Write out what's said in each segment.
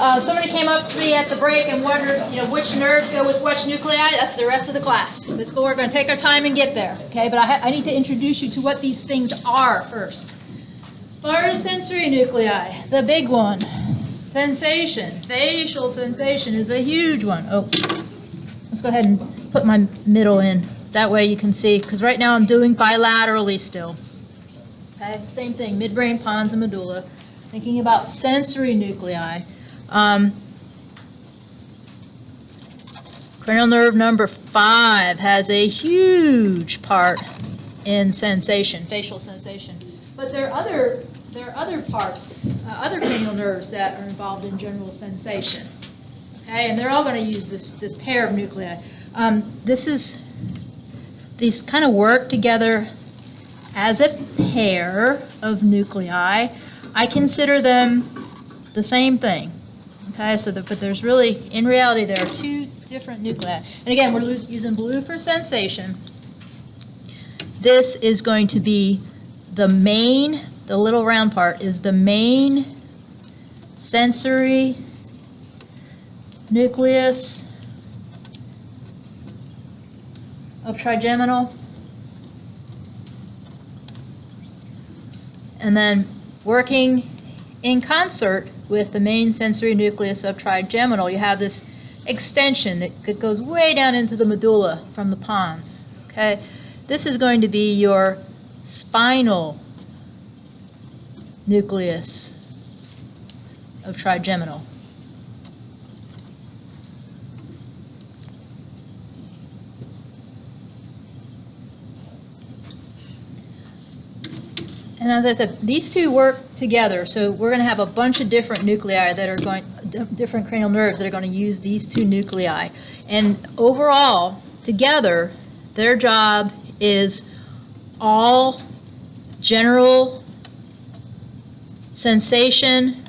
Somebody came up to me at the break and wondered, which nerves go with which nuclei. That's the rest of the class. Let's go. We're going to take our time and get there, okay? But I need to introduce you to what these things are first. Photosensory nuclei, the big one. Sensation, facial sensation is a huge one. Oh, let's go ahead and put my middle in. That way you can see, because right now I'm doing bilaterally still. Okay, same thing, midbrain, pons, and medulla. Thinking about sensory nuclei. Cranial nerve number 5 has a huge part in sensation, facial sensation. But there are other parts, other cranial nerves that are involved in general sensation. Okay, and they're all going to use this pair of nuclei. These kind of work together as a pair of nuclei. I consider them the same thing. Okay, but there's really, in reality, there are two different nuclei. And again, we're using blue for sensation. This is going to be the main, the little round part is the main sensory nucleus of trigeminal. And then working in concert with the main sensory nucleus of trigeminal, you have this extension that goes way down into the medulla from the pons. Okay, this is going to be your spinal nucleus of trigeminal. And as I said, these two work together, so we're going to have a bunch of different nuclei that are different cranial nerves that are going to use these two nuclei. And overall, together, their job is all general sensation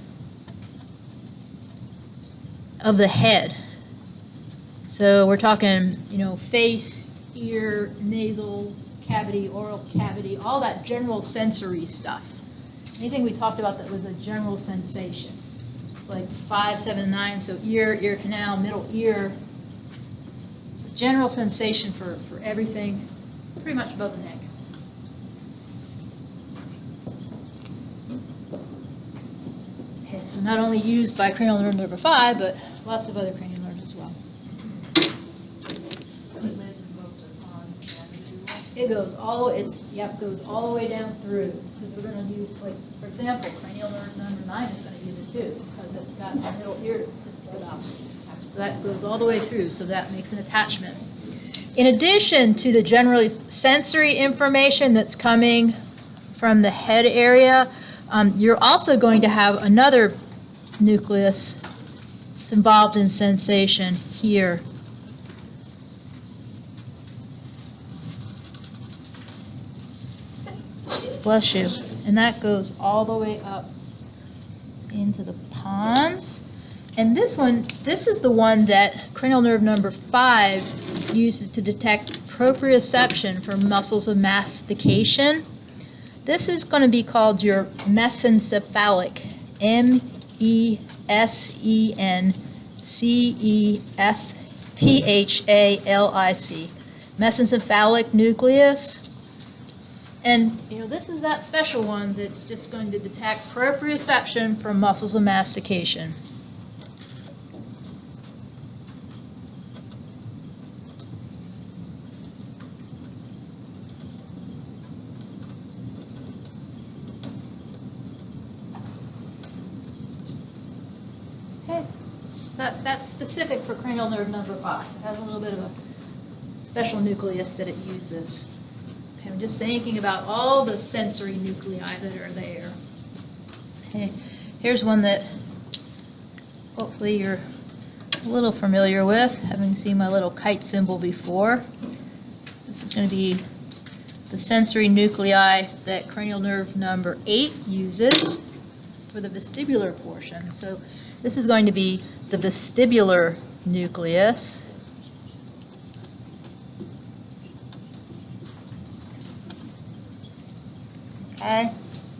of the head. So we're talking, face, ear, nasal cavity, oral cavity, all that general sensory stuff. Anything we talked about that was a general sensation. It's like 5, 7, and 9, so ear canal, middle ear. It's a general sensation for everything, pretty much above the neck. Okay, so not only used by cranial nerve number 5, but lots of other cranial nerves as well. It goes goes all the way down through, because we're going to use, like, for example, cranial nerve number 9 is going to use it too, because it's got the middle ear to put up. So that goes all the way through, so that makes an attachment. In addition to the generally sensory information that's coming from the head area, you're also going to have another nucleus that's involved in sensation here. Bless you. And that goes all the way up into the pons. And this is the one that cranial nerve number 5 uses to detect proprioception for muscles of mastication. This is going to be called your mesencephalic, mesencephalic, mesencephalic nucleus. And, this is that special one that's just going to detect proprioception from muscles of mastication. Okay, so that's specific for cranial nerve number 5. It has a little bit of a special nucleus that it uses. Okay, I'm just thinking about all the sensory nuclei that are there. Okay, here's one that hopefully you're a little familiar with, having seen my little kite symbol before. This is going to be the sensory nuclei that cranial nerve number 8 uses for the vestibular portion. So this is going to be the vestibular nucleus. Okay,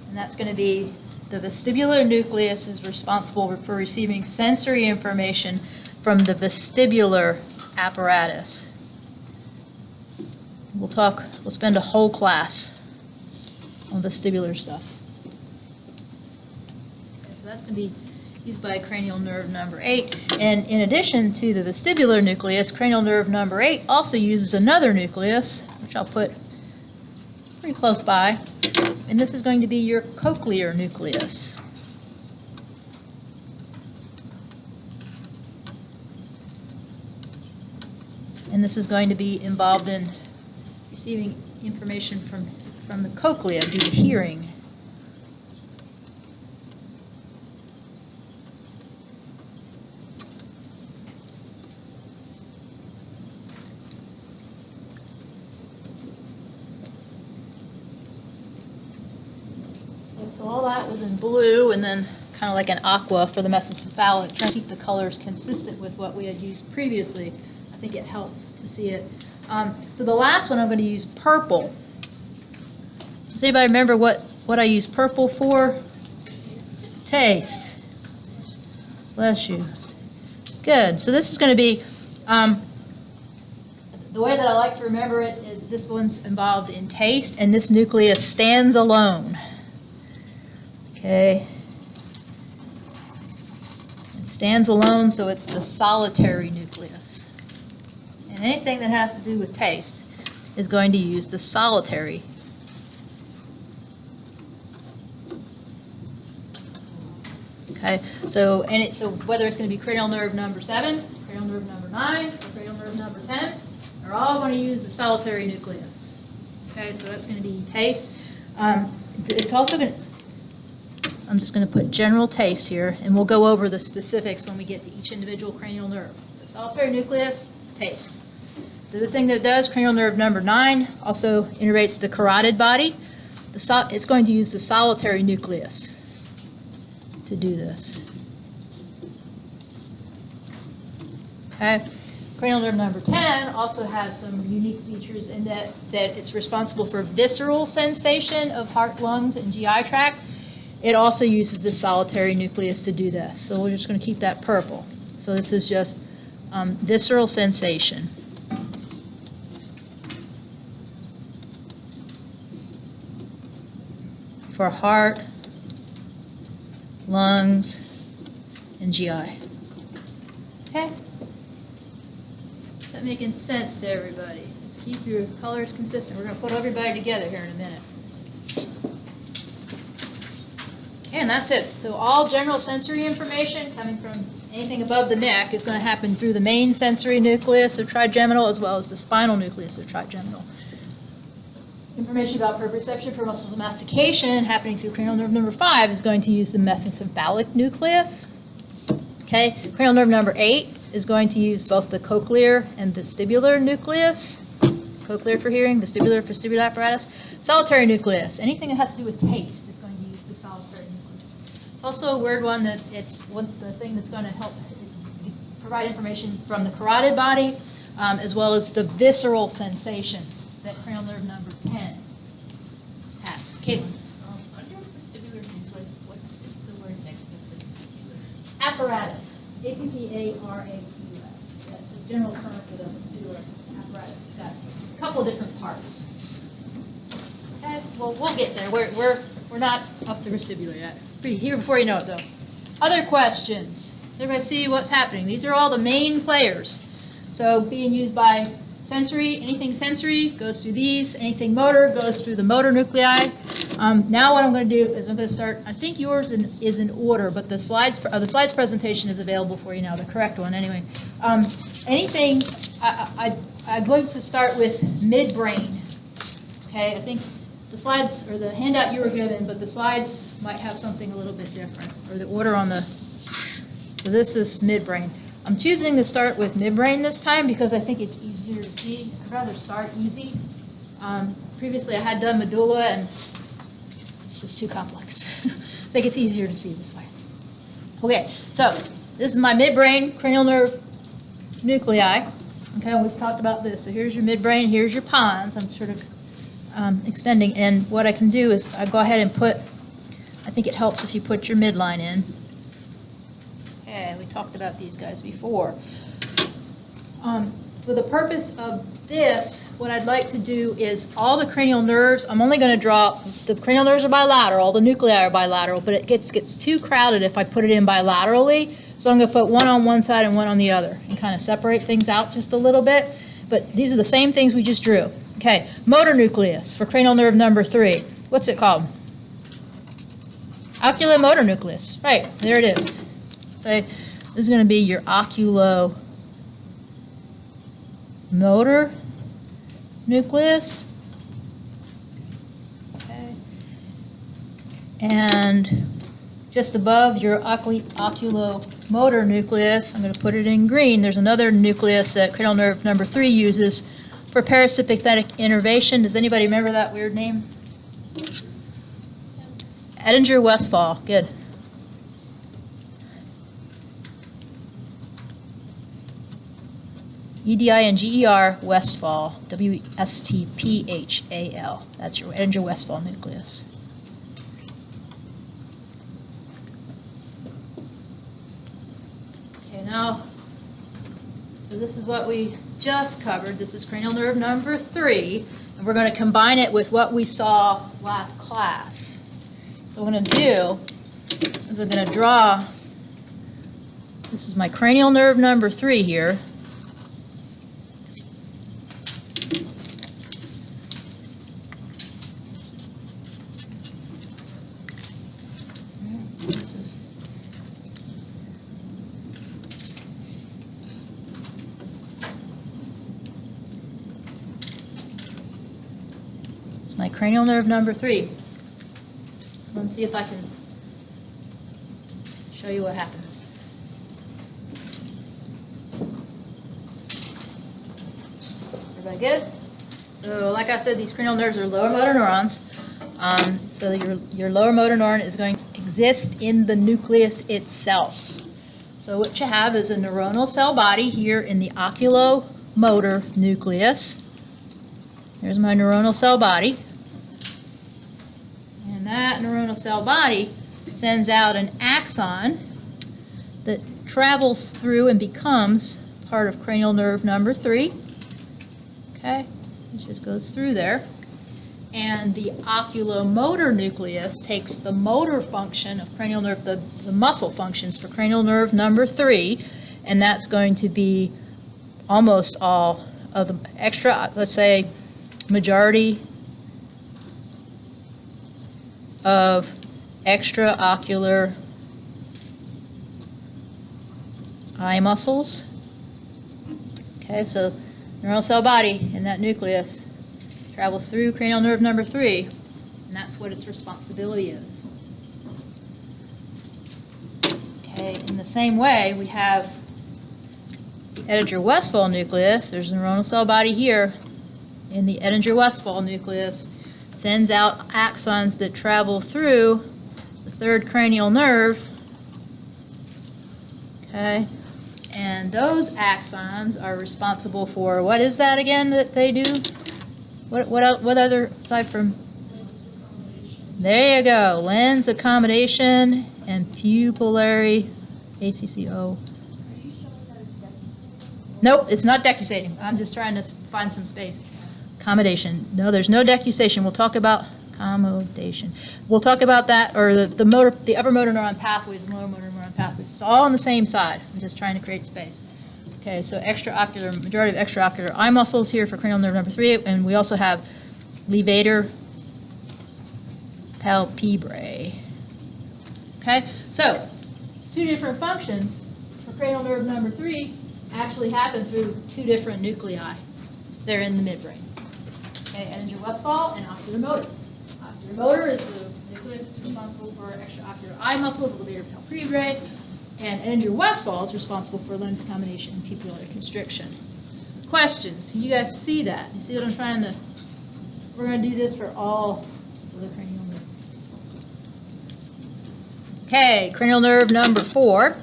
and that's going to be the vestibular nucleus is responsible for receiving sensory information from the vestibular apparatus. We'll spend a whole class on vestibular stuff. Okay, so that's going to be used by cranial nerve number 8. And in addition to the vestibular nucleus, cranial nerve number 8 also uses another nucleus, which I'll put pretty close by. And this is going to be your cochlear nucleus. And this is going to be involved in receiving information from the cochlea due to hearing. So all that was in blue, and then kind of like an aqua for the mesencephalic, trying to keep the colors consistent with what we had used previously. I think it helps to see it. So the last one I'm going to use purple. Does anybody remember what I used purple for? Taste. Bless you. Good. So this is going to be, the way that I like to remember it is this one's involved in taste, and this nucleus stands alone. Okay. It stands alone, so it's the solitary nucleus. And anything that has to do with taste is going to use the solitary. Okay, so whether it's going to be cranial nerve number 7, cranial nerve number 9, or cranial nerve number 10, they're all going to use the solitary nucleus. Okay, so that's going to be taste. It's also going to, I'm just going to put general taste here, and we'll go over the specifics when we get to each individual cranial nerve. So solitary nucleus, taste. The other thing that it does, cranial nerve number 9 also innervates the carotid body. It's going to use the solitary nucleus to do this. Okay. Cranial nerve number 10 also has some unique features in that it's responsible for visceral sensation of heart, lungs, and GI tract. It also uses the solitary nucleus to do this. So we're just going to keep that purple. So this is just visceral sensation. For heart, lungs, and GI. Okay? Is that making sense to everybody? Just keep your colors consistent. We're going to put everybody together here in a minute. And that's it. So all general sensory information coming from anything above the neck is going to happen through the main sensory nucleus of trigeminal as well as the spinal nucleus of trigeminal. Information about proprioception for muscles of mastication happening through cranial nerve number 5 is going to use the mesencephalic nucleus. Okay, cranial nerve number 8 is going to use both the cochlear and vestibular nucleus. Cochlear for hearing, vestibular for vestibular apparatus. Solitary nucleus, anything that has to do with taste is going to use the solitary nucleus. It's also a weird one that it's the thing that's going to help provide information from the carotid body as well as the visceral sensations that cranial nerve number 10 has. Caitlin. Under vestibular nucleus, what is the word next to vestibular? Apparatus. A-P-P-A-R-A-T-U-S. That's a general term for the vestibular apparatus. It's got a couple different parts. Okay, well, we'll get there. We're not up to vestibular yet. Pretty here before you know it, though. Other questions? Does everybody see what's happening? These are all the main players. So being used by sensory, anything sensory goes through these. Anything motor goes through the motor nuclei. Now what I'm going to do is I'm going to start, I think yours is in order, but the slides presentation is available for you now, the correct one anyway. I'm going to start with midbrain. Okay, I think the slides, or the handout you were given, but the slides might have something a little bit different, or the order on the, so this is midbrain. I'm choosing to start with midbrain this time because I think it's easier to see. I'd rather start easy. Previously I had done medulla and it's just too complex. I think it's easier to see this way. Okay, so this is my midbrain cranial nerve nuclei. Okay, we've talked about this. So here's your midbrain, here's your pons. I'm sort of extending, and what I can do is I go ahead and put I think it helps if you put your midline in. Okay, we talked about these guys before. For the purpose of this, what I'd like to do is all the cranial nerves, I'm only going to draw, the cranial nerves are bilateral, all the nuclei are bilateral, but it gets too crowded if I put it in bilaterally. So I'm going to put one on one side and one on the other and kind of separate things out just a little bit. But these are the same things we just drew. Okay, motor nucleus for cranial nerve number 3. What's it called? Oculomotor nucleus. Right, there it is. So this is going to be your oculomotor nucleus. Okay. And just above your oculomotor nucleus, I'm going to put it in green, there's another nucleus that cranial nerve number 3 uses for parasympathetic innervation. Does anybody remember that weird name? Edinger-Westphal. Good. Edinger Westphal, Westphal. That's your Edinger-Westphal nucleus. Okay, now, so this is what we just covered. This is cranial nerve number 3, and we're going to combine it with what we saw last class. So what I'm going to do is I'm going to draw, this is my cranial nerve number 3 here. My cranial nerve number 3. Let's see if I can show you what happens. Everybody good? So like I said, these cranial nerves are lower motor neurons. So your lower motor neuron is going to exist in the nucleus itself. So what you have is a neuronal cell body here in the oculomotor nucleus. Here's my neuronal cell body. And that neuronal cell body sends out an axon that travels through and becomes part of cranial nerve number 3. Okay, it just goes through there. And the oculomotor nucleus takes the motor function of cranial nerve, the muscle functions for cranial nerve number 3, and that's going to be almost all of the extra, let's say, majority of extraocular eye muscles. Okay, so neural cell body in that nucleus travels through cranial nerve number 3, and that's what its responsibility is. Okay, in the same way, we have the Edinger-Westphal nucleus. There's a neuronal cell body here in the Edinger-Westphal nucleus. Sends out axons that travel through the 3rd cranial nerve. Okay, and those axons are responsible for, what is that again that they do? What other, aside from? There you go, lens accommodation and pupillary ACCO. Nope, it's not decussating. I'm just trying to find some space. Accommodation. No, there's no decusation. We'll talk about accommodation. We'll talk about that, or the upper motor neuron pathways and lower motor neuron pathways. It's all on the same side. I'm just trying to create space. Okay, so majority of extraocular eye muscles here for cranial nerve number 3, and we also have levator palpebrae. Okay, so 2 different functions for cranial nerve number 3 actually happen through 2 different nuclei. They're in the midbrain. Okay, Edinger-Westphal and oculomotor. Oculomotor is the nucleus that's responsible for extraocular eye muscles, levator palpebrae, and Edinger-Westphal is responsible for lens accommodation and pupillary constriction. Questions? Can you guys see that? You see what I'm trying to? We're going to do this for all of the cranial nerves. Okay, cranial nerve number 4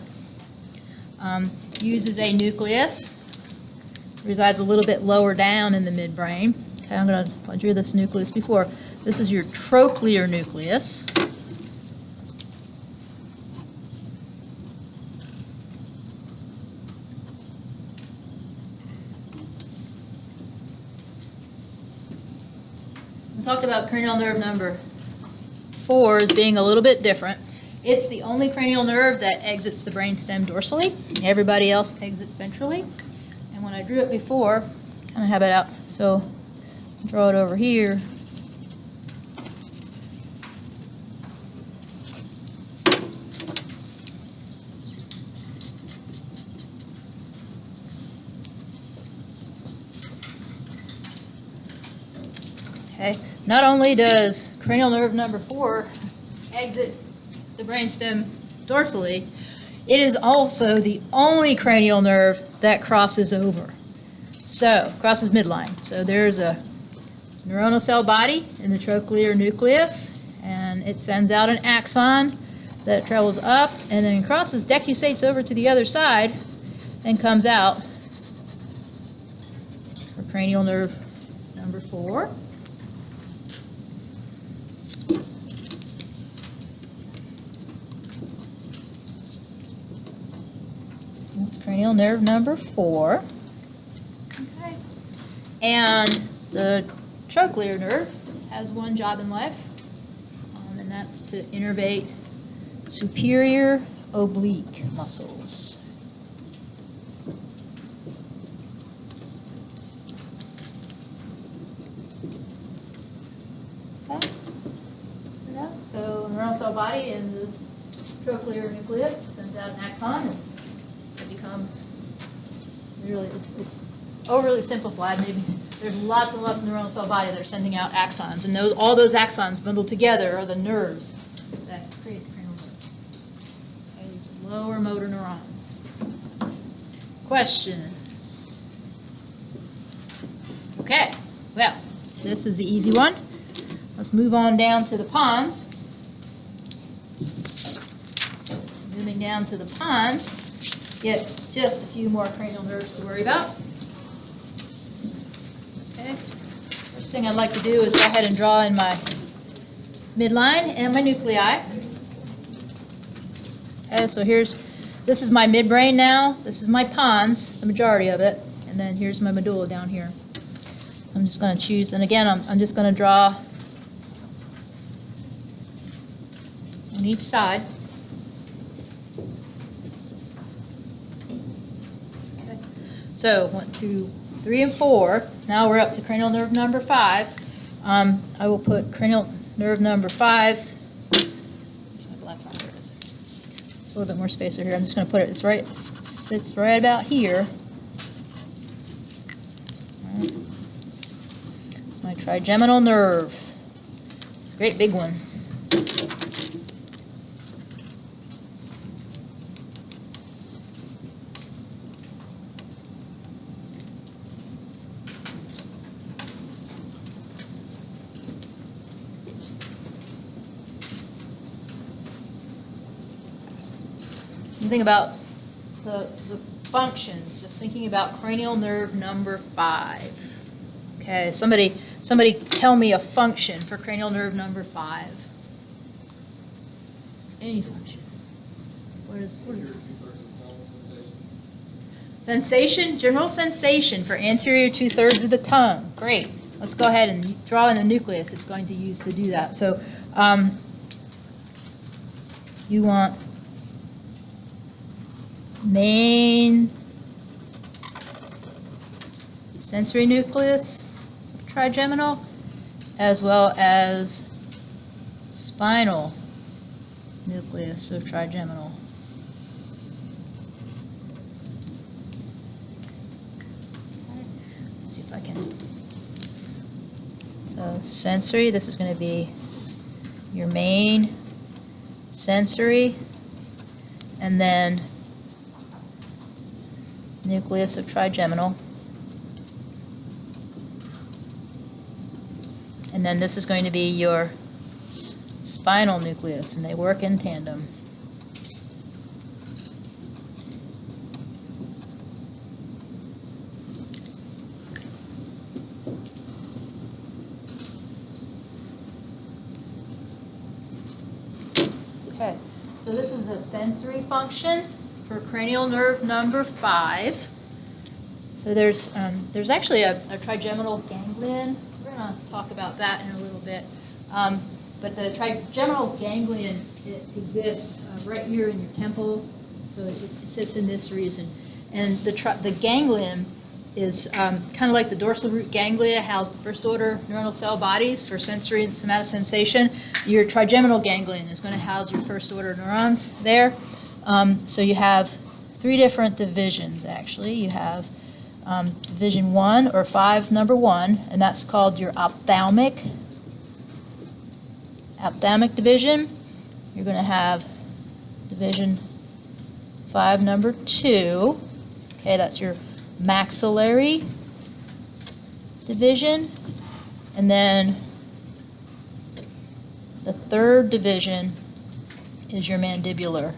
uses a nucleus. Resides a little bit lower down in the midbrain. Okay, I drew this nucleus before. This is your trochlear nucleus. talked about cranial nerve number 4 as being a little bit different. It's the only cranial nerve that exits the brainstem dorsally. Everybody else exits ventrally. And when I drew it before, kind of have it out, so draw it over here. Okay. Not only does cranial nerve number 4 exit the brainstem dorsally, it is also the only cranial nerve that crosses over. So, crosses midline. So there's a neuronal cell body in the trochlear nucleus, and it sends out an axon that travels up and then crosses, decussates over to the other side, and comes out for cranial nerve number 4. That's cranial nerve number 4. Okay. And the trochlear nerve has one job in life, and that's to innervate superior oblique muscles. Okay. So neuronal cell body in the trochlear nucleus sends out an axon, and it becomes really, it's overly simplified. Maybe there's lots and lots of neuronal cell body that are sending out axons, and all those axons bundled together are the nerves that create the cranial nerves. Okay, these are lower motor neurons. Questions? Okay, well, this is the easy one. Let's move on down to the pons. Moving down to the pons, get just a few more cranial nerves to worry about. Okay. First thing I'd like to do is go ahead and draw in my midline and my nuclei. Okay, so this is my midbrain now. This is my pons, the majority of it, and then here's my medulla down here. I'm just going to choose, and again, I'm just going to draw on each side. Okay. So 1, 2, 3, and 4. Now we're up to cranial nerve number 5. I will put cranial nerve number 5. My black marker is. It's a little bit more space over here. I'm just going to put it. It sits right about here. It's my trigeminal nerve. It's a great big one. Think about the functions, just thinking about cranial nerve number 5. Okay, somebody tell me a function for cranial nerve number 5. Any function. What is sensation? General sensation for anterior 2/3 of the tongue. Great. Let's go ahead and draw in the nucleus it's going to use to do that. So you want main sensory nucleus trigeminal, as well as spinal nucleus of trigeminal. Let's see if I can. So sensory, this is going to be your main sensory, and then nucleus of trigeminal. And then this is going to be your spinal nucleus, and they work in tandem. Okay, so this is a sensory function for cranial nerve number 5. So there's actually a trigeminal ganglion. We're going to talk about that in a little bit. But the trigeminal ganglion, it exists right here in your temple, so it sits in this region. And the ganglion is kind of like the dorsal root ganglia house the first order neuronal cell bodies for sensory and somatic sensation. Your trigeminal ganglion is going to house your first order neurons there. So you have 3 different divisions, actually. You have division 1 or 5 number 1, and that's called your ophthalmic division. You're going to have division 5 number 2. Okay, that's your maxillary division. And then the 3rd division is your mandibular.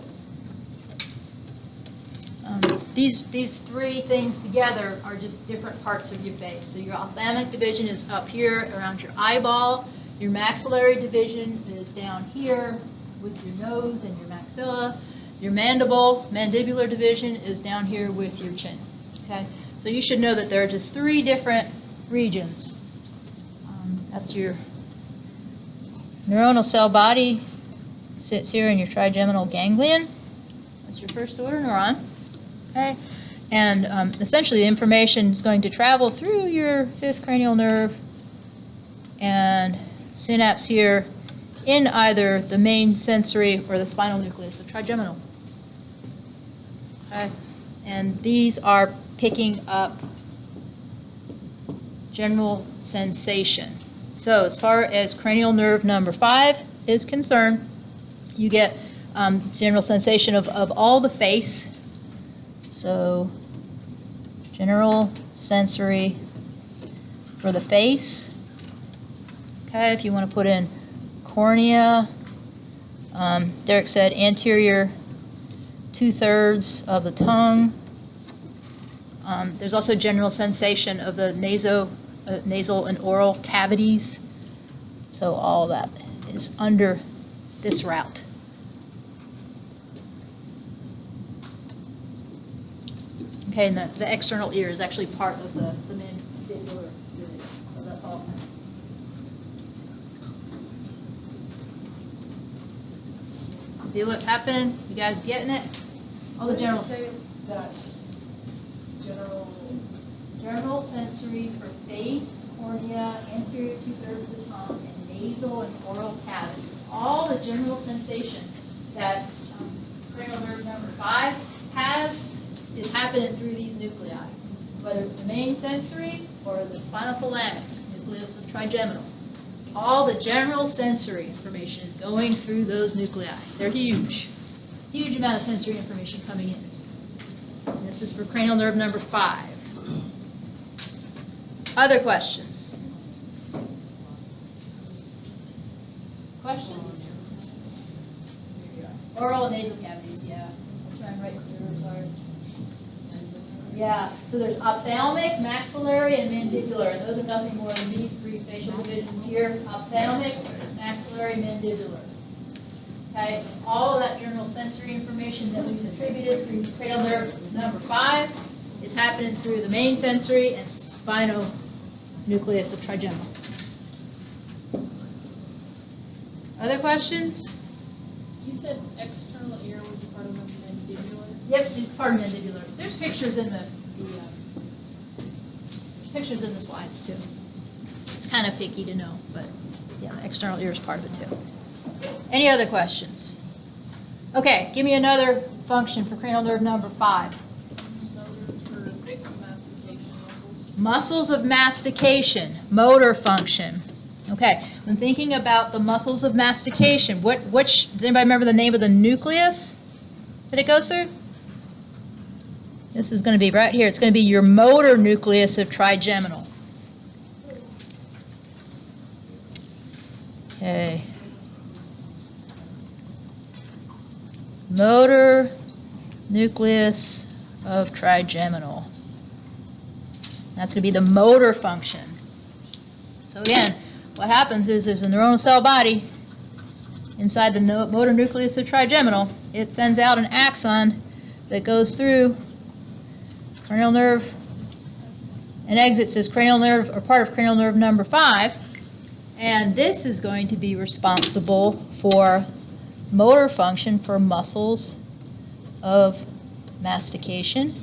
These 3 things together are just different parts of your face. So your ophthalmic division is up here around your eyeball. Your maxillary division is down here with your nose and your maxilla. Your mandibular division is down here with your chin. Okay, so you should know that there are just 3 different regions. That's your neuronal cell body, sits here in your trigeminal ganglion. That's your first order neuron. Okay, and essentially the information is going to travel through your 5th cranial nerve and synapse here in either the main sensory or the spinal nucleus, so trigeminal. Okay, and these are picking up general sensation. So as far as cranial nerve number 5 is concerned, you get general sensation of all the face. So general sensory for the face. Okay, if you want to put in cornea, Derek said anterior 2/3 of the tongue. There's also general sensation of the nasal and oral cavities. So all that is under this route. Okay, and the external ear is actually part of the mandibular division, so that's all. See what's happening? You guys getting it? All the general. Say that General sensory for face, cornea, anterior 2/3 of the tongue, and nasal and oral cavities. All the general sensation that cranial nerve number 5 has is happening through these nuclei, whether it's the main sensory or the spinal thalamic nucleus of trigeminal. All the general sensory information is going through those nuclei. They're huge. Huge amount of sensory information coming in. And this is for cranial nerve number 5. Other questions? Questions? Oral and nasal cavities, yeah. I'll try and write through, sorry. Yeah, so there's ophthalmic, maxillary, and mandibular. And those are nothing more than these 3 facial divisions here. Ophthalmic, maxillary, mandibular. Okay, all of that general sensory information that we've attributed through cranial nerve number 5 is happening through the main sensory and spinal nucleus of trigeminal. Other questions? you said external ear was a part of the mandibular? Yep, it's part of mandibular. There's pictures in there's pictures in the slides too. It's kind of picky to know, but yeah, the external ear is part of it too. Any other questions? Okay, give me another function for cranial nerve number 5. Muscles of mastication, motor function. Okay, when thinking about the muscles of mastication, does anybody remember the name of the nucleus that it goes through? This is going to be right here. It's going to be your motor nucleus of trigeminal. Okay. Motor nucleus of trigeminal. That's going to be the motor function. So again, what happens is there's a neuronal cell body inside the motor nucleus of trigeminal. It sends out an axon that goes through cranial nerve and exits as cranial nerve or part of cranial nerve number 5. And this is going to be responsible for motor function for muscles of mastication.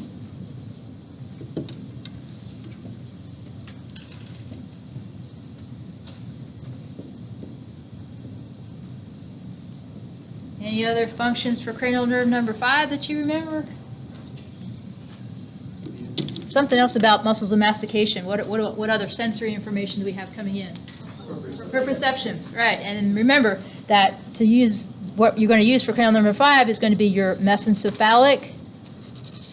Any other functions for cranial nerve number 5 that you remember? Something else about muscles of mastication. What other sensory information do we have coming in? For perception, right. And remember that to use what you're going to use for cranial number 5 is going to be your mesencephalic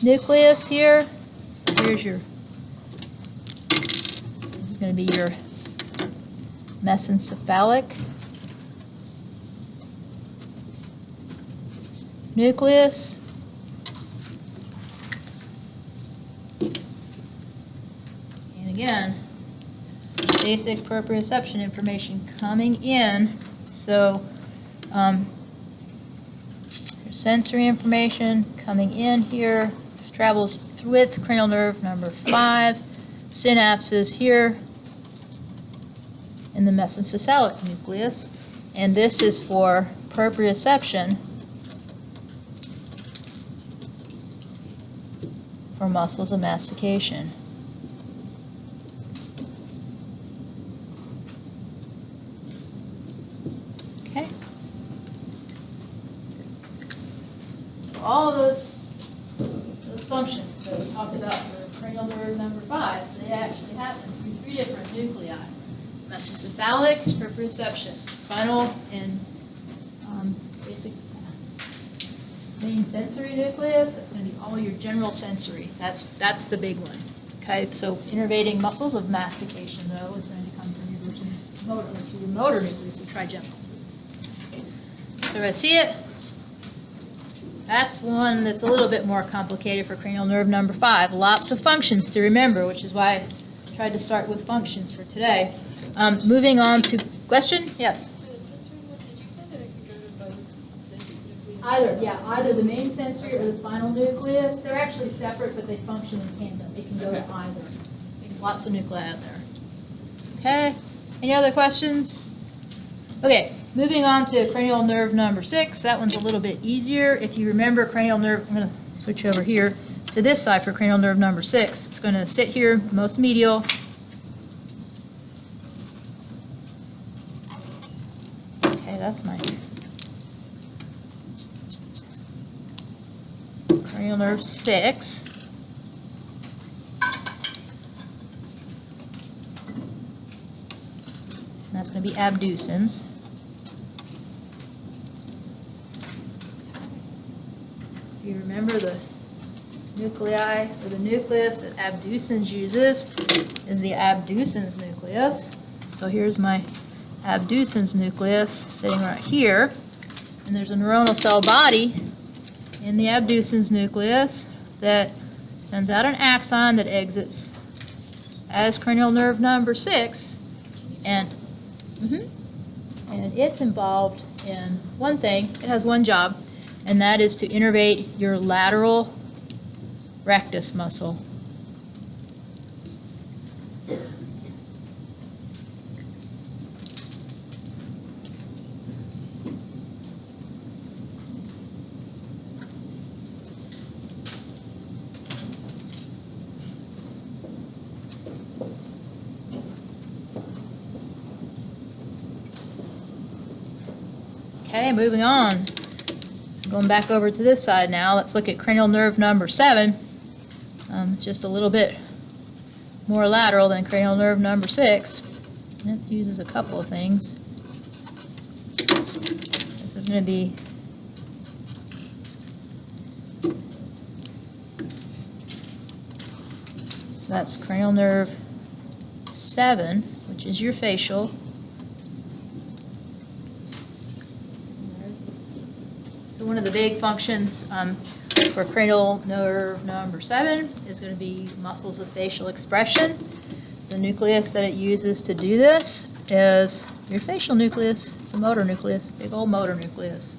nucleus here. So here's your, this is going to be your mesencephalic nucleus. And again, basic proprioception information coming in. So there's sensory information coming in here, travels with cranial nerve number 5, synapses here in the mesencephalic nucleus, and this is for proprioception for muscles of mastication. Okay. So all those functions that we talked about for cranial nerve number 5, they actually happen through 3 different nuclei. Mesencephalic, proprioception, spinal, and basic main sensory nucleus. That's going to be all your general sensory. That's the big one. Okay, so innervating muscles of mastication, though, is going to come from your motor nucleus of trigeminal. So I see it. That's one that's a little bit more complicated for cranial nerve number 5. Lots of functions to remember, which is why I tried to start with functions for today. Moving on to question? Yes? For the sensory one, did you say that it could go to both this nucleus? Either the main sensory or the spinal nucleus. They're actually separate, but they function in tandem. They can go to either. There's lots of nuclei out there. Okay. Any other questions? Okay. Moving on to cranial nerve number 6. That one's a little bit easier. If you remember cranial nerve, I'm going to switch over here to this side for cranial nerve number 6. It's going to sit here, most medial. Okay, that's my cranial nerve 6. And that's going to be abducens. If you remember, the nuclei or the nucleus that abducens uses is the abducens nucleus. So here's my abducens nucleus sitting right here, and there's a neuronal cell body in the abducens nucleus that sends out an axon that exits as cranial nerve number 6, and it's involved in one thing. It has one job, and that is to innervate your lateral rectus muscle. Okay, moving on. Going back over to this side now, let's look at cranial nerve number 7. It's just a little bit more lateral than cranial nerve number 6. And it uses a couple of things. This is going to be so that's cranial nerve 7, which is your facial. One of the big functions for cranial nerve number 7 is going to be muscles of facial expression. The nucleus that it uses to do this is your facial nucleus. It's a motor nucleus, big old motor nucleus.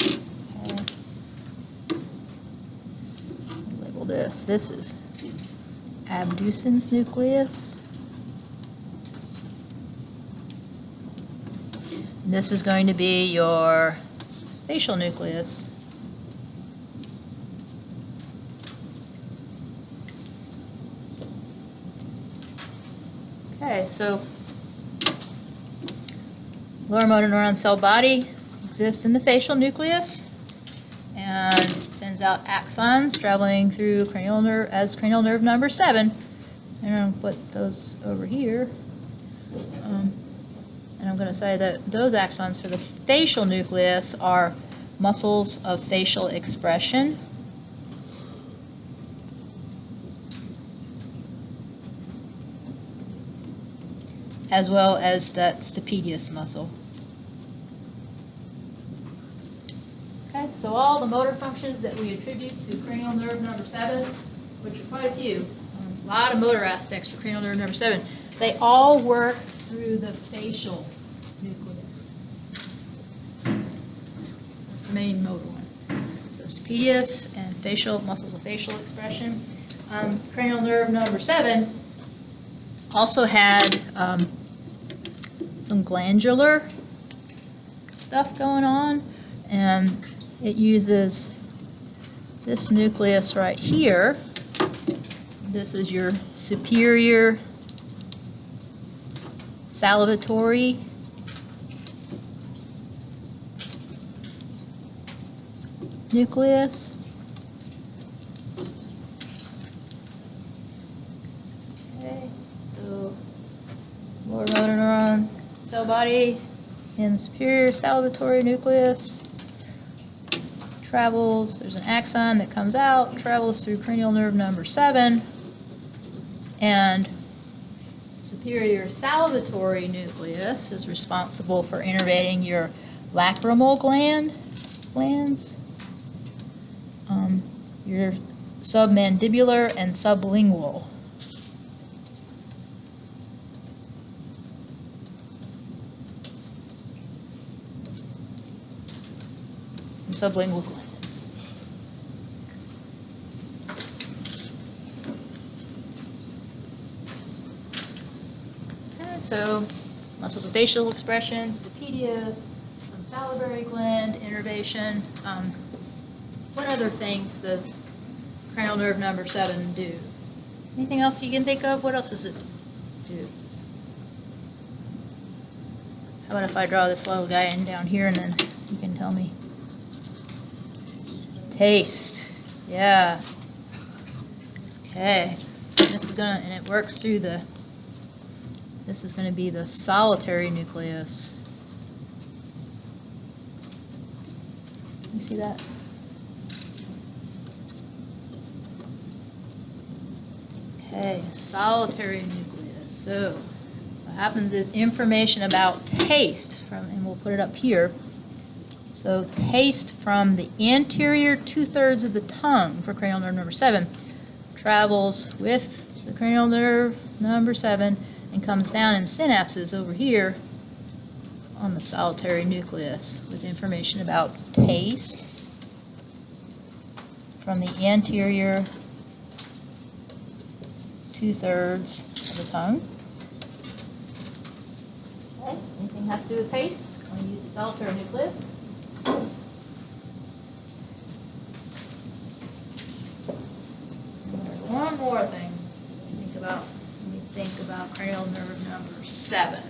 Okay. label this. This is abducens nucleus. And this is going to be your facial nucleus. Okay, so lower motor neuron cell body exists in the facial nucleus and sends out axons traveling through cranial nerve as cranial nerve number 7. And I'm going to put those over here. And I'm going to say that those axons for the facial nucleus are muscles of facial expression. As well as that stapedius muscle. Okay, so all the motor functions that we attribute to cranial nerve number 7, which are quite a few, a lot of motor aspects for cranial nerve number 7, they all work through the facial nucleus. That's the main motor one. So stapedius and facial, muscles of facial expression. Cranial nerve number 7 also had some glandular stuff going on, and it uses this nucleus right here. This is your superior salivatory nucleus. Okay, so lower motor neuron cell body in the superior salivatory nucleus. Travels, there's an axon that comes out, travels through cranial nerve number 7, and superior salivatory nucleus is responsible for innervating your lacrimal glands, your submandibular and sublingual. And sublingual glands. So, muscles of facial expression, stapedius, some salivary gland innervation. What other things does cranial nerve number 7 do? Anything else you can think of? What else does it do? How about if I draw this little guy in down here and then you can tell me? Taste. Yeah. Okay. This is gonna, and it works through the. This is going to be the solitary nucleus. You see that? Okay, solitary nucleus. So what happens is information about taste from, and we'll put it up here. So taste from the anterior 2/3 of the tongue for cranial nerve number 7 travels with the cranial nerve number 7 and comes down in synapses over here on the solitary nucleus with information about taste from the anterior 2/3 of the tongue. Okay, anything has to do with taste? I'm going to use the solitary nucleus. And there's one more thing to think about. Think about cranial nerve number 7.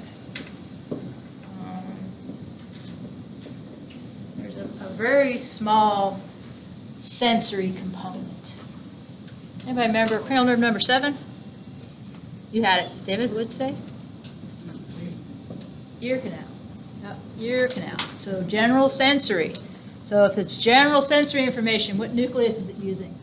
There's a very small sensory component. Anybody remember cranial nerve number 7? You had it. David, what'd you say? Ear canal. Yep, ear canal. So general sensory. So if it's general sensory information, what nucleus is it using?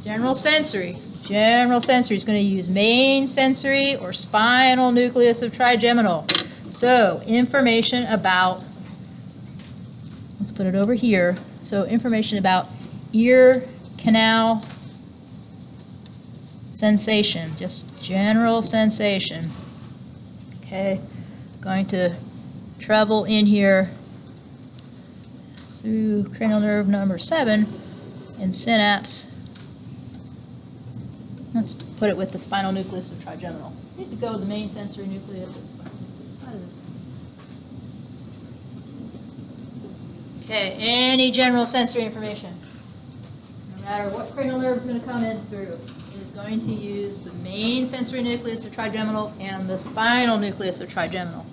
General sensory. General sensory is going to use main sensory or spinal nucleus of trigeminal. So information about, let's put it over here. So information about ear canal sensation, just general sensation. Okay, going to travel in here. through cranial nerve number 7 in synapse. Let's put it with the spinal nucleus of trigeminal. You could go with the main sensory nucleus or the spinal nucleus. Either is fine. Okay, any general sensory information, no matter what cranial nerve is going to come in through, is going to use the main sensory nucleus of trigeminal and the spinal nucleus of trigeminal.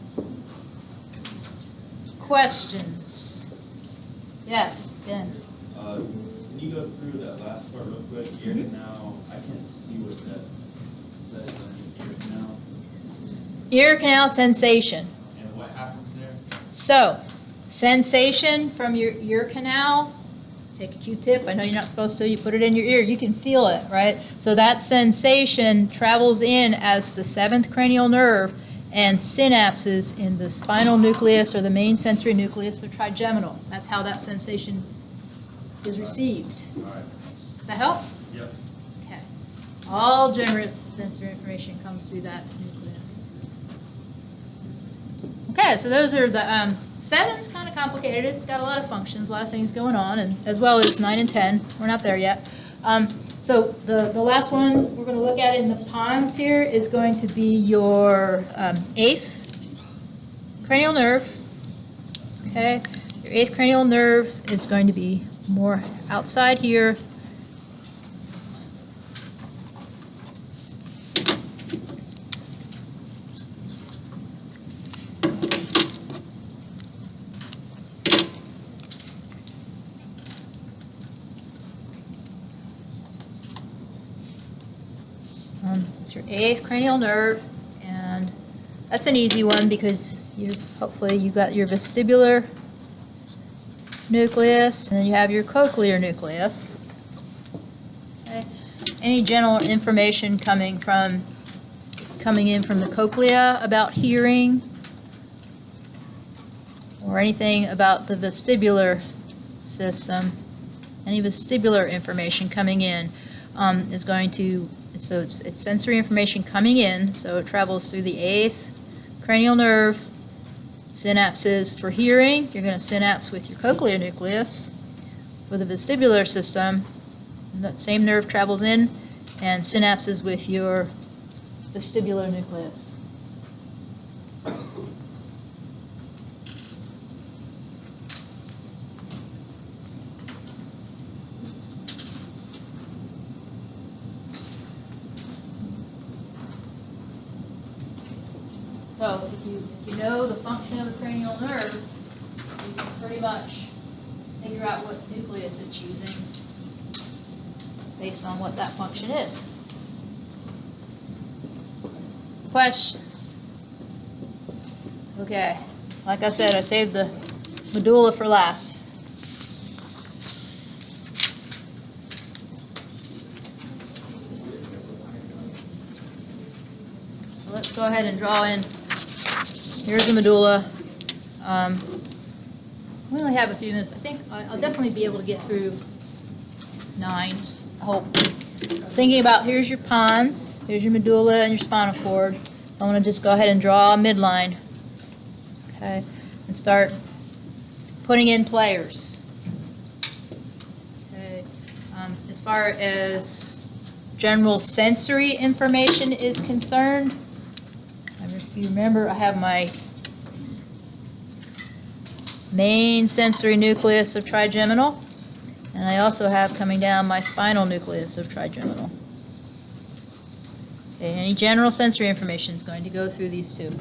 Questions? Yes, Ben. Can you go through that last part real quick? Ear canal, I can't see what that says on the ear canal. Ear canal sensation. And what happens there? So, sensation from your ear canal, take a Q-tip, I know you're not supposed to, you put it in your ear, you can feel it, right? So that sensation travels in as the 7th cranial nerve and synapses in the spinal nucleus or the main sensory nucleus of trigeminal. That's how that sensation is received. All right. Does that help? Yep. Okay. All general sensory information comes through that nucleus. Okay, so those are the 7's kind of complicated. It's got a lot of functions, a lot of things going on, and as well as 9 and 10. We're not there yet. So the last one we're going to look at in the pons here is going to be your 8th cranial nerve. Okay, your 8th cranial nerve is going to be more outside here. It's your 8th cranial nerve, and that's an easy one because hopefully you got your vestibular nucleus, and then you have your cochlear nucleus. Okay. Any general information coming in from the cochlea about hearing, or anything about the vestibular system, any vestibular information coming in is going to, so it's sensory information coming in, so it travels through the 8th cranial nerve. Synapses for hearing, you're going to synapse with your cochlear nucleus. For the vestibular system, that same nerve travels in and synapses with your vestibular nucleus. So if you know the function of the cranial nerve, you can pretty much figure out what nucleus it's using based on what that function is. Questions? Okay, like I said, I saved the medulla for last. So let's go ahead and draw in. Here's the medulla. We only have a few minutes. I think I'll definitely be able to get through 9, I hope. Thinking about, here's your pons, here's your medulla and your spinal cord. I want to just go ahead and draw a midline. Okay, and start putting in players. Okay, as far as general sensory information is concerned, if you remember, I have my main sensory nucleus of trigeminal, and I also have coming down my spinal nucleus of trigeminal. Okay, any general sensory information is going to go through these two.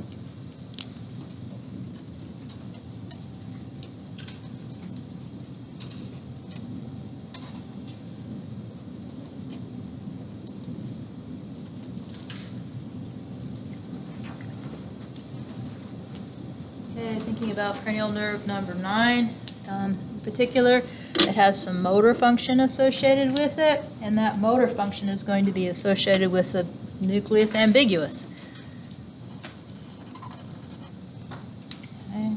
Okay, thinking about cranial nerve number 9 in particular, it has some motor function associated with it, and that motor function is going to be associated with the nucleus ambiguous. Okay.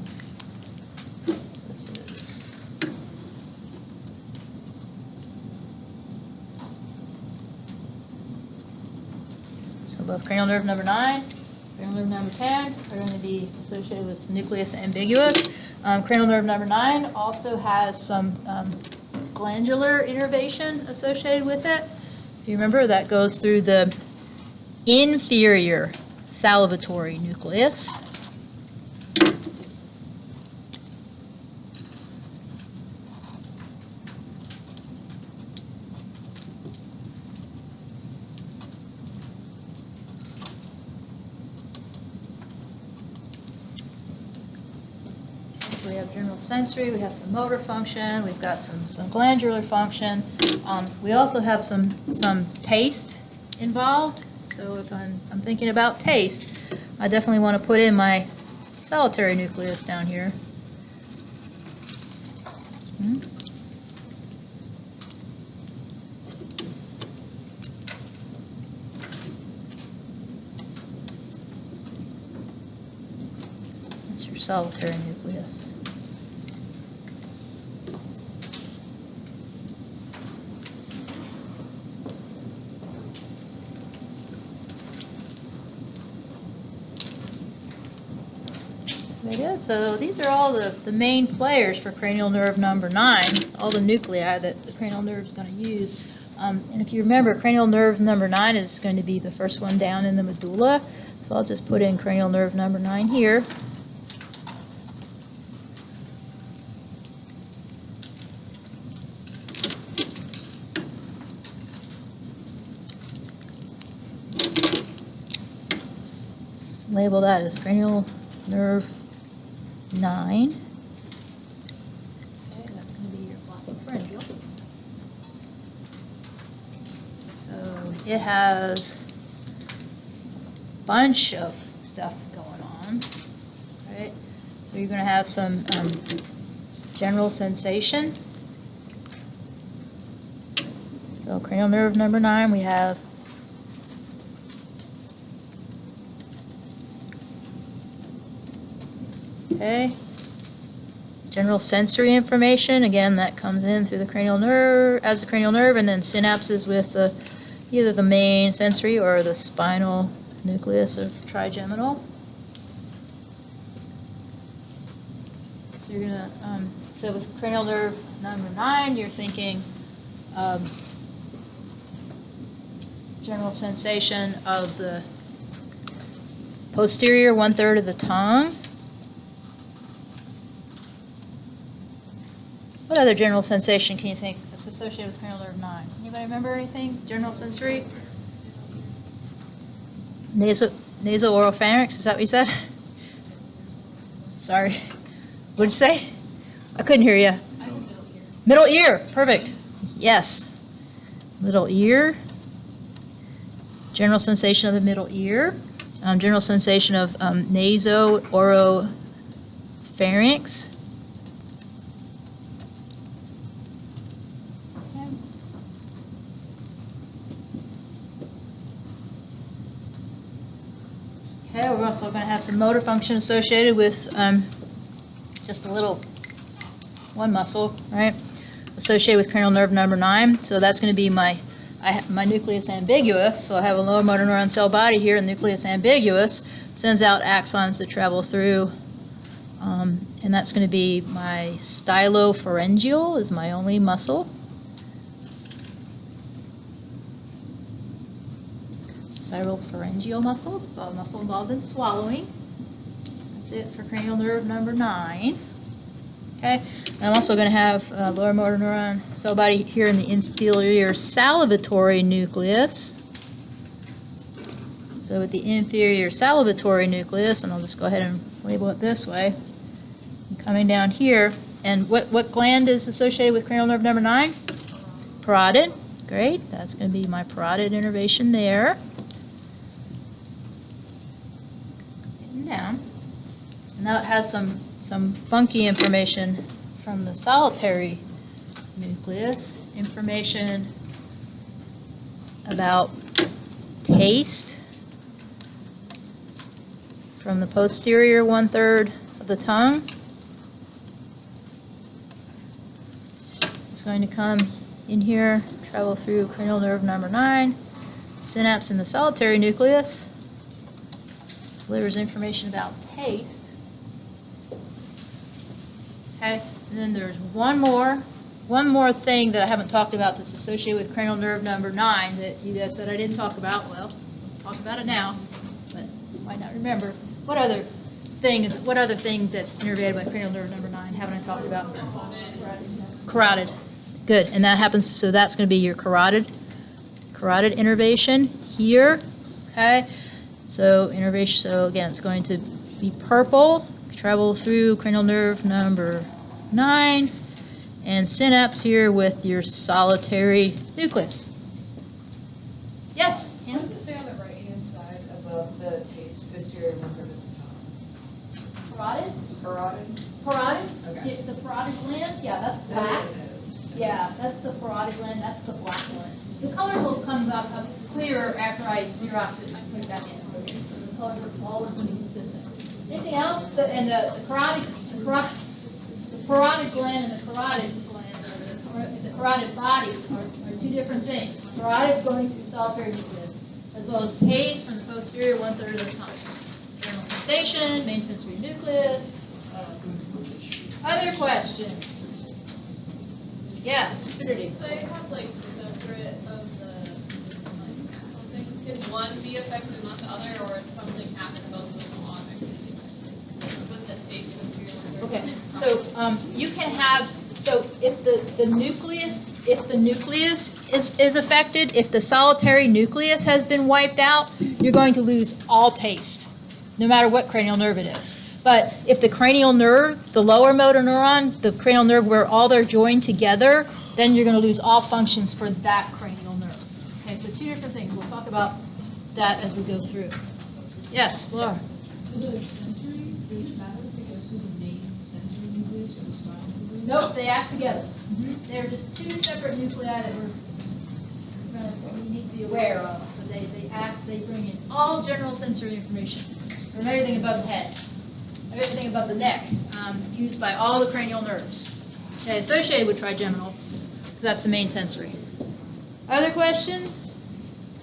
So above cranial nerve number 9, Cranial nerve number 10 are going to be associated with nucleus ambiguous. Cranial nerve number 9 also has some glandular innervation associated with it. If you remember, that goes through the inferior salivatory nucleus. So we have general sensory, we have some motor function, we've got some glandular function. We also have some taste involved. So if I'm thinking about taste, I definitely want to put in my solitary nucleus down here. That's your solitary nucleus. Very good. So these are all the main players for cranial nerve number 9, all the nuclei that the cranial nerve is going to use. And if you remember, cranial nerve number 9 is going to be the first one down in the medulla. So I'll just put in cranial nerve number 9 here. Label that as cranial nerve 9. Okay, that's going to be your glossopharyngeal. So it has a bunch of stuff going on, right? So you're going to have some general sensation. So cranial nerve number 9, we have okay. General sensory information, again, that comes in through the cranial nerve, as the cranial nerve, and then synapses with either the main sensory or the spinal nucleus of trigeminal. So you're gonna, so with cranial nerve number 9, you're thinking general sensation of the posterior 1/3 of the tongue. What other general sensation can you think that's associated with cranial nerve 9? Anybody remember anything? General sensory? Nasopharynx, is that what you said? Sorry. What'd you say? I couldn't hear you. I said middle ear. Middle ear, perfect. Yes. Middle ear. General sensation of the middle ear. General sensation of naso-oropharynx. Okay, we're also going to have some motor function associated with just a little one muscle, right? Associated with cranial nerve number 9. So that's going to be my nucleus ambiguous. So I have a lower motor neuron cell body here, and nucleus ambiguous sends out axons that travel through, and that's going to be my stylopharyngeal is my only muscle. Stylopharyngeal muscle, a muscle involved in swallowing. That's it for cranial nerve number 9. Okay, and I'm also going to have lower motor neuron cell body here in the inferior salivatory nucleus. So with the inferior salivatory nucleus, and I'll just go ahead and label it this way, and coming down here, and what gland is associated with cranial nerve number 9? Parotid. Great, that's going to be my parotid innervation there. Down. And now it has some funky information from the solitary nucleus, information about taste from the posterior 1/3 of the tongue. It's going to come in here, travel through cranial nerve number 9, synapse in the solitary nucleus. delivers information about taste. Okay, and then there's one more thing that I haven't talked about that's associated with cranial nerve number 9 that you guys said I didn't talk about. Well, I'll talk about it now, but you might not remember. What other thing that's innervated by cranial nerve number 9 haven't I talked about? Carotid. Good, and that happens, so that's going to be your carotid innervation here, okay? So innervation, so again, it's going to be purple, travel through cranial nerve number 9, and synapse here with your solitary nucleus. Yes? What does it say on the right-hand side above the taste posterior limb at the top? Carotid? Carotid? Parotid? Okay. See, it's the parotid gland? Yeah, that's black. Yeah, that's the parotid gland, that's the black one. The colors will come up clearer after I Xerox it and put it back in. So the colors are always going to be consistent. Anything else? So, and the parotid gland and the carotid gland, or the carotid body are two different things. Carotid going through solitary nucleus, as well as taste from the posterior 1/3 of the time. General sensation, main sensory nucleus. Other questions? Yes. Since they have like separate of the, like, some things, can one be affected and not the other, or if something happened, both of them will automatically be affected? With the taste posterior. Okay, so you can have, so if the nucleus is affected, if the solitary nucleus has been wiped out, you're going to lose all taste, no matter what cranial nerve it is. But if the cranial nerve, the lower motor neuron, the cranial nerve where all they're joined together, then you're going to lose all functions for that cranial nerve. Okay, so two different things. We'll talk about that as we go through. Yes, Laura? For the sensory, does it matter if it goes through the main sensory nucleus or the spinal nucleus? Nope, they act together. They're just two separate nuclei that we need to be aware of. But they bring in all general sensory information from everything above the head, everything above the neck, used by all the cranial nerves. Okay, associated with trigeminal, because that's the main sensory. Other questions?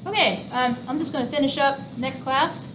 Okay, I'm just going to finish up next class.